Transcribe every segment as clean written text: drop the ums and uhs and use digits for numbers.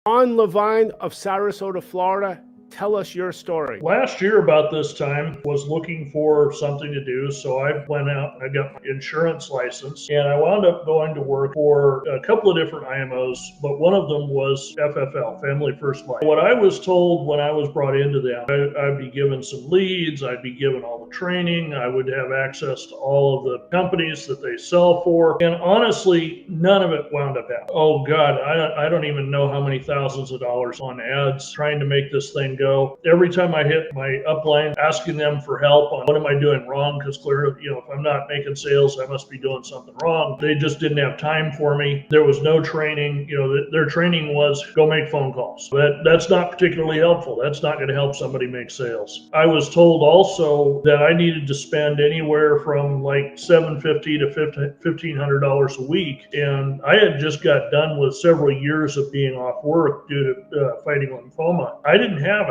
Ron Levine of Sarasota, Florida. Tell us your story. Last year about this time was looking for something to do, so I went out and I got my insurance license, and I wound up going to work for a couple of different IMOs, but one of them was FFL, Family First Life. What I was told when I was brought into them, I'd be given some leads, I'd be given all the training, I would have access to all of the companies that they sell for, and honestly, none of it wound up happening. Oh God, I don't even know how many thousands of dollars on ads trying to make this thing go. Every time I hit my upline, asking them for help on what am I doing wrong, because clearly, if I'm not making sales, I must be doing something wrong. They just didn't have time for me. There was no training. Their training was go make phone calls. That's not particularly helpful. That's not going to help somebody make sales. I was told also that I needed to spend anywhere from like $750 to $1,500 a week, and I had just got done with several years of being off work due to fighting lymphoma. I didn't have it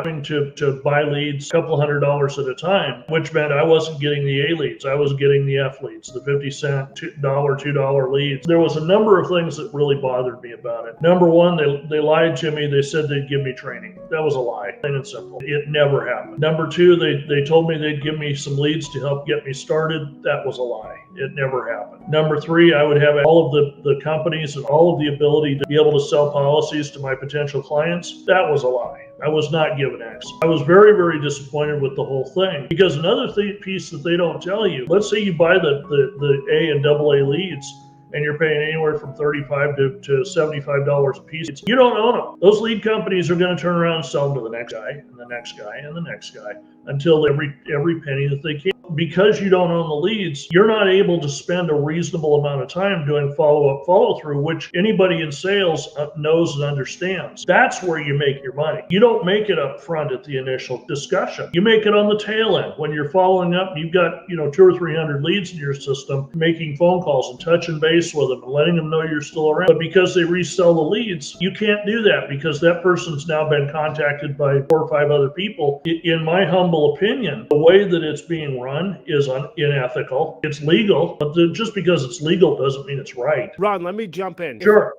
to buy leads a couple $100 at a time, which meant I wasn't getting the A leads. I was getting the F leads, the 50-cent, $2 leads. There was a number of things that really bothered me about it. Number one, they lied to me. They said they'd give me training. That was a lie, plain and simple. It never happened. Number two, they told me they'd give me some leads to help get me started. That was a lie. It never happened. Number three, I would have all of the companies and all of the ability to be able to sell policies to my potential clients. That was a lie. I was not given access. I was very, very disappointed with the whole thing, because another piece that they don't tell you, let's say you buy the A and AA leads, and you're paying anywhere from $35 to $75 a piece. You don't own them. Those lead companies are going to turn around and sell them to the next guy and the next guy and the next guy until every penny that they can. Because you don't own the leads, you're not able to spend a reasonable amount of time doing follow-up, follow-through, which anybody in sales knows and understands. That's where you make your money. You don't make it up front at the initial discussion. You make it on the tail end when you're following up. You've got 200 or 300 leads in your system, making phone calls and touching base with them and letting them know you're still around. But because they resell the leads, you can't do that because that person's now been contacted by 4 or 5 other people. In my humble opinion, the way that it's being run is unethical. It's legal, but just because it's legal doesn't mean it's right. Ron, let me jump in. Sure.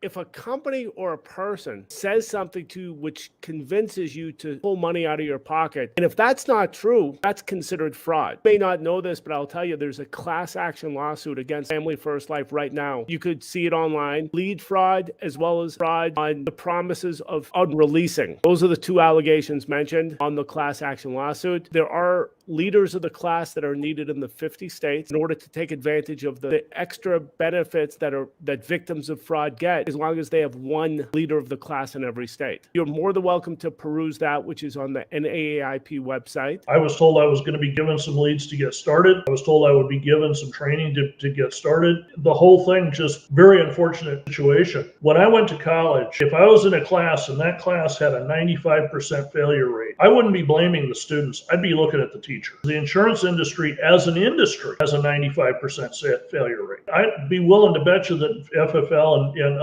If a company or a person says something to you which convinces you to pull money out of your pocket, and if that's not true, that's considered fraud. You may not know this, but I'll tell you, there's a class action lawsuit against Family First Life right now. You could see it online. Lead fraud as well as fraud on the promises of releasing. Those are the 2 allegations mentioned on the class action lawsuit. There are leaders of the class that are needed in the 50 states in order to take advantage of the extra benefits that victims of fraud get, as long as they have one leader of the class in every state. You're more than welcome to peruse that, which is on the NAAIP website. I was told I was going to be given some leads to get started. I was told I would be given some training to get started. The whole thing, just very unfortunate situation. When I went to college, if I was in a class and that class had a 95% failure rate, I wouldn't be blaming the students. I'd be looking at the teacher. The insurance industry as an industry has a 95% failure rate. I'd be willing to bet you that FFL and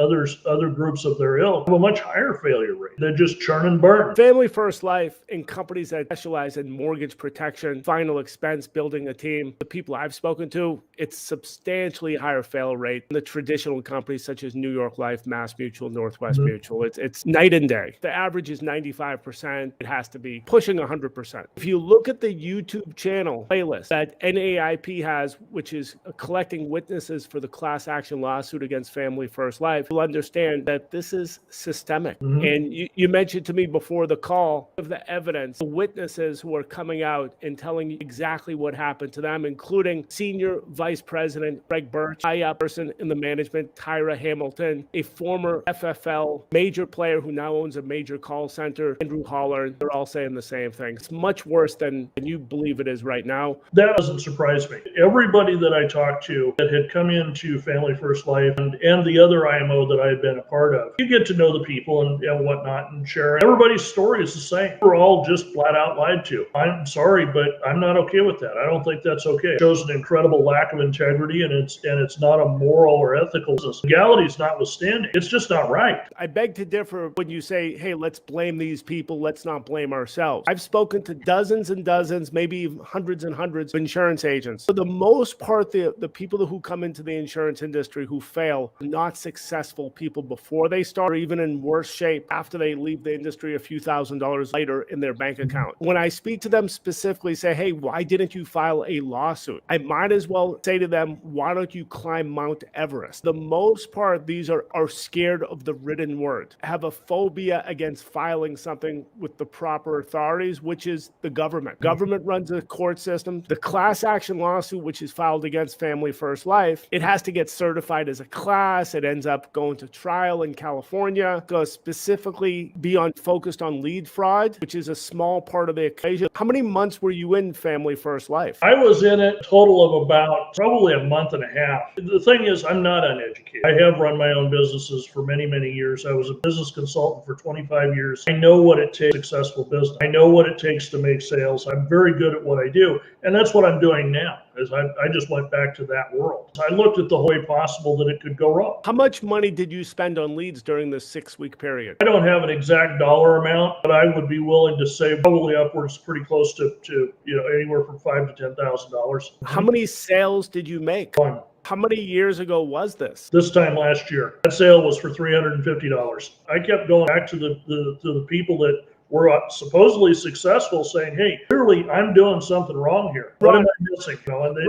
other groups of their ilk have a much higher failure rate. They're just churn and burn. Family First Life and companies that specialize in mortgage protection, final expense, building a team, the people I've spoken to, it's substantially higher fail rate than the traditional companies such as New York Life, Mass Mutual, Northwest Mutual. It's night and day. The average is 95%. It has to be pushing 100%. If you look at the YouTube channel playlist that NAIP has, which is collecting witnesses for the class action lawsuit against Family First Life, you'll understand that this is systemic. And you mentioned to me before the call of the evidence, the witnesses who are coming out and telling you exactly what happened to them, including Senior Vice President Greg Birch, high person in the management, Tyra Hamilton, a former FFL major player who now owns a major call center, Andrew Holler. They're all saying the same thing. It's much worse than you believe it is right now. That doesn't surprise me. Everybody that I talked to that had come into Family First Life and the other IMO that I had been a part of, you get to know the people and whatnot and share. Everybody's story is the same. We're all just flat out lied to. I'm sorry, but I'm not okay with that. I don't think that's okay. It shows an incredible lack of integrity, and it's not a moral or ethical business. Legality's notwithstanding, it's just not right. I beg to differ when you say, hey, let's blame these people. Let's not blame ourselves. I've spoken to dozens and dozens, maybe hundreds and hundreds of insurance agents. For the most part, the people who come into the insurance industry who fail are not successful successful people before they start, or even in worse shape after they leave the industry a few $1,000s later in their bank account. When I speak to them specifically, say, hey, why didn't you file a lawsuit? I might as well say to them, why don't you climb Mount Everest? The most part, these are scared of the written word, have a phobia against filing something with the proper authorities, which is the government. Government runs a court system. The class action lawsuit, which is filed against Family First Life, it has to get certified as a class. It ends up going to trial in California, goes specifically focused on lead fraud, which is a small part of the equation. How many months were you in Family First Life? I was in it a total of about probably a month and a half. The thing is, I'm not uneducated. I have run my own businesses for many, many years. I was a business consultant for 25 years. I know what it takes to successful business. I know what it takes to make sales. I'm very good at what I do. And that's what I'm doing now, is I just went back to that world. I looked at the whole way possible that it could go wrong. How much money did you spend on leads during this 6-week period? I don't have an exact dollar amount, but I would be willing to say probably upwards pretty close to anywhere from $5,000 to $10,000. How many sales did you make? One. How many years ago was this? This time last year. That sale was for $350. I kept going back to the people that were supposedly successful, saying, hey, clearly I'm doing something wrong here. What am I missing? And they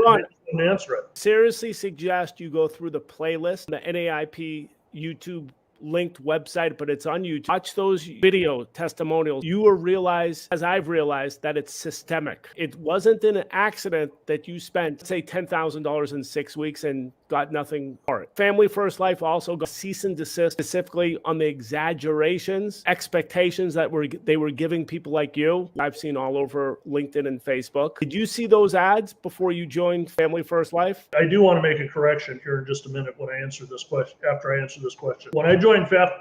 didn't answer it. Seriously suggest you go through the playlist, the NAIP YouTube linked website, but it's on YouTube. Watch those video testimonials. You will realize, as I've realized, that it's systemic. It wasn't an accident that you spent, say, $10,000 in 6 weeks and got nothing for it. Family First Life also got cease and desist, specifically on the exaggerations, expectations that they were giving people like you. I've seen all over LinkedIn and Facebook. Did you see those ads before you joined Family First Life? I do want to make a correction here in just a minute when I answer this question. After I answer this question, when I joined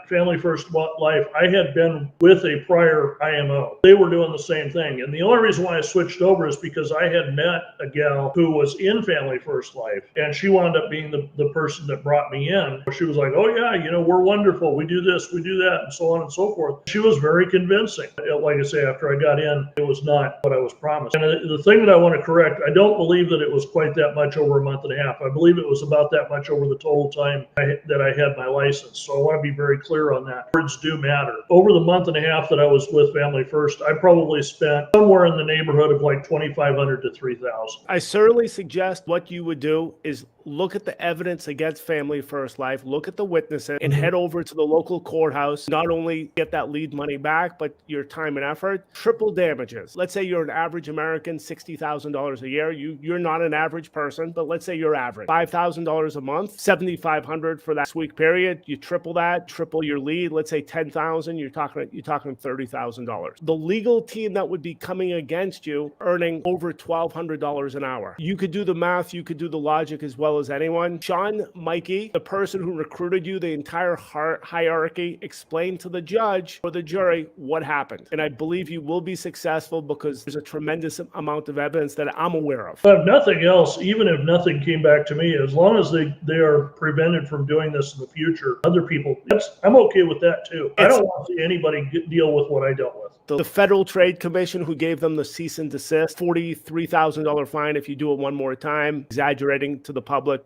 Family First Life, I had been with a prior IMO. They were doing the same thing, and the only reason why I switched over is because I had met a gal who was in Family First Life, and she wound up being the person that brought me in. She was like, oh yeah, we're wonderful. We do this, we do that, and so on and so forth. She was very convincing. Like I say, after I got in, it was not what I was promised. And the thing that I want to correct, I don't believe that it was quite that much over a month and a half. I believe it was about that much over the total time that I had my license. So I want to be very clear on that. Words do matter. Over the month and a half that I was with Family First, I probably spent somewhere in the neighborhood of like $2,500 to $3,000. I certainly suggest what you would do is look at the evidence against Family First Life, look at the witnesses, and head over to the local courthouse. Not only get that lead money back, but your time and effort. Triple damages. Let's say you're an average American, $60,000 a year. You're not an average person, but let's say you're average. $5,000 a month, $7,500 for that week period. You triple that, triple your lead. Let's say $10,000. You're talking $30,000. The legal team that would be coming against you earning over $1,200 an hour. You could do the math. You could do the logic as well as anyone. Sean Mikey, the person who recruited you, the entire hierarchy, explained to the judge or the jury what happened. And I believe you will be successful because there's a tremendous amount of evidence that I'm aware of. But if nothing else, even if nothing came back to me, as long as they are prevented from doing this in the future, other people, I'm okay with that too. I don't want to see anybody deal with what I dealt with. The Federal Trade Commission, who gave them the cease and desist, $43,000 fine if you do it one more time, exaggerating to the public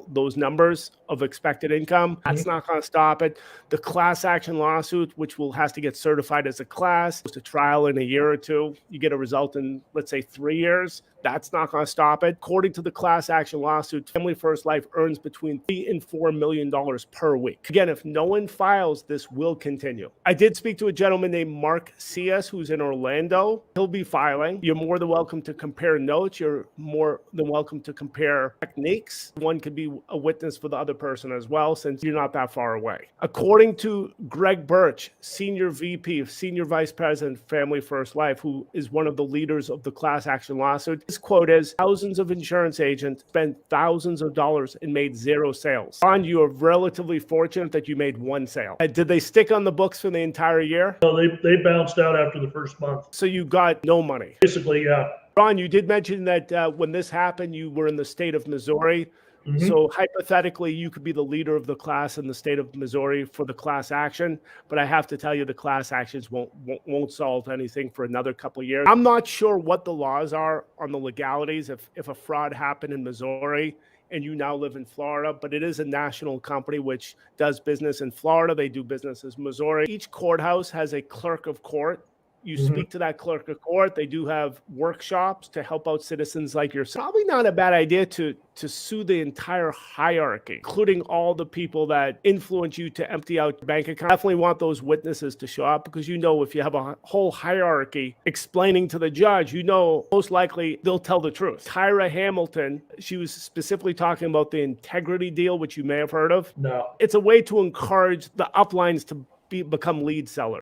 those numbers of expected income. That's not going to stop it. The class action lawsuit, which has to get certified as a class, goes to trial in a year or two. You get a result in, let's say, 3 years. That's not going to stop it. According to the class action lawsuit, Family First Life earns between $3 and $4 million per week. Again, if no one files, this will continue. I did speak to a gentleman named Mark C.S., who's in Orlando. He'll be filing. You're more than welcome to compare notes. You're more than welcome to compare techniques. One could be a witness for the other person as well, since you're not that far away. According to Greg Birch, Senior VP, Senior Vice President, Family First Life, who is one of the leaders of the class action lawsuit, his quote is, thousands of insurance agents spent thousands of dollars and made 0 sales. Ron, you are relatively fortunate that you made 1 sale. Did they stick on the books for the entire year? No, they bounced out after the first month. So you got no money. Basically, yeah. Ron, you did mention that when this happened, you were in the state of Missouri. So hypothetically, you could be the leader of the class in the state of Missouri for the class action. But I have to tell you, the class actions won't solve anything for another couple of years. I'm not sure what the laws are on the legalities if a fraud happened in Missouri and you now live in Florida, but it is a national company which does business in Florida. They do business in Missouri. Each courthouse has a clerk of court. You speak to that clerk of court. They do have workshops to help out citizens like yourself. Probably not a bad idea to sue the entire hierarchy, including all the people that influence you to empty out your bank account. Definitely want those witnesses to show up, because if you have a whole hierarchy explaining to the judge, most likely they'll tell the truth. Tyra Hamilton, she was specifically talking about the integrity deal, which you may have heard of. No. It's a way to encourage the uplines to become lead sellers.